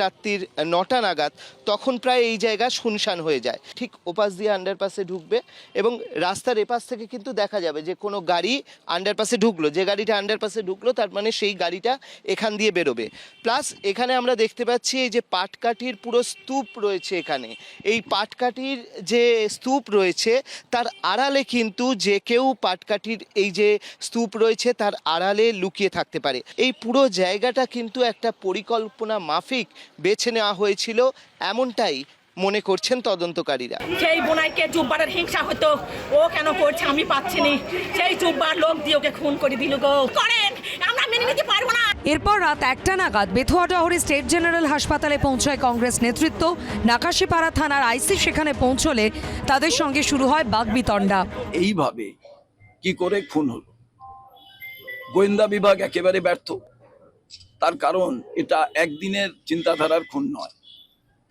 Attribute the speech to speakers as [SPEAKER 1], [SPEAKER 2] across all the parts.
[SPEAKER 1] রাত্রির 9টা নাগাদ তখন প্রায় এই জায়গা শুনশান হয়ে যায়। ঠিক ওপাশ দিয়ে আন্ডারপাসে ঢুকবে এবং রাস্তার এপাশ থেকে কিন্তু দেখা যাবে যে কোনো গাড়ি আন্ডারপাসে ঢুকলো, যে গাড়িটা আন্ডারপাসে ঢুকলো তার মানে সেই গাড়িটা এখান দিয়ে বেরোবে। প্লাস এখানে আমরা দেখতে পাচ্ছি এই যে পাটকাঠির পুরো স্তূপ রয়েছে এখানে, এই পাটকাঠির যে স্তূপ রয়েছে তার আড়ালে কিন্তু যে কেউ পাটকাঠির এই যে স্তূপ রয়েছে তার আড়ালে লুকিয়ে থাকতে পারে। এই পুরো জায়গাটা কিন্তু একটা পরিকল্পনা মাফিক বেছে নেওয়া হয়েছিল, এমনটাই মনে করছেন তদন্তকারীরা।
[SPEAKER 2] সেই বোনাইকে জুব্বারের হিংসা হতো, ও কেন করছে আমি পাচ্ছি নি, সেই জুব্বার লোক দিয়ে ওকে খুন করে দিল গো। করেন, আমরা মেনে নিতে পারবো না।
[SPEAKER 3] এরপর রাত 1টা নাগাদ বেথুয়াডহরি স্টেট জেনারেল হাসপাতালে পৌঁছায় কংগ্রেস নেতৃত্ব। নাকাশিপাড়া থানার আইসি সেখানে পৌঁছলে তাদের সঙ্গে শুরু হয় বাগবিতণ্ডা।
[SPEAKER 4] এইভাবে কি করে খুন হলো? গোয়েন্দা বিভাগ একেবারে ব্যর্থ। তার কারণ এটা একদিনের চিন্তাধারার খুন নয়,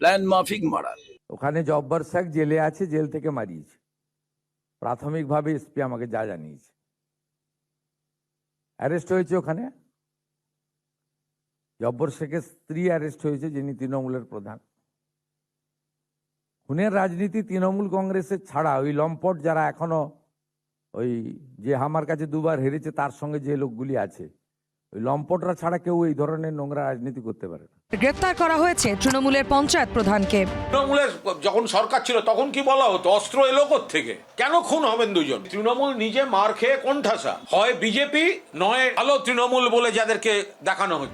[SPEAKER 4] প্ল্যান মাফিক মার্ডার।
[SPEAKER 5] ওখানে জব্বার শেখ জেলে আছে, জেল থেকে মারিয়েছে প্রাথমিকভাবে, এসপি আমাকে যা জানিয়েছে। অ্যারেস্ট হয়েছে ওখানে জব্বর শেখের স্ত্রী অ্যারেস্ট হয়েছে, যিনি তৃণমূলের প্রধান। খুনের রাজনীতি তৃণমূল কংগ্রেসের ছাড়া ওই লম্পট যারা এখনো ওই যে আমার কাছে দুবার হেরেছে তার সঙ্গে যে লোকগুলি আছে, ওই লম্পটরা ছাড়া কেউ এই ধরনের নোংরা রাজনীতি করতে পারে না।
[SPEAKER 3] গ্রেফতার করা হয়েছে তৃণমূলের পঞ্চায়েত প্রধানকে।
[SPEAKER 6] তৃণমূলের যখন সরকার ছিল তখন কি বলা হতো অস্ত্র এলো থেকে? কেন খুন হবেন দুজন? তৃণমূল নিজে মার খেয়ে কোণঠাসা, হয় বিজেপি নয় আলো তৃণমূল বলে যাদেরকে দেখানো হচ্ছে।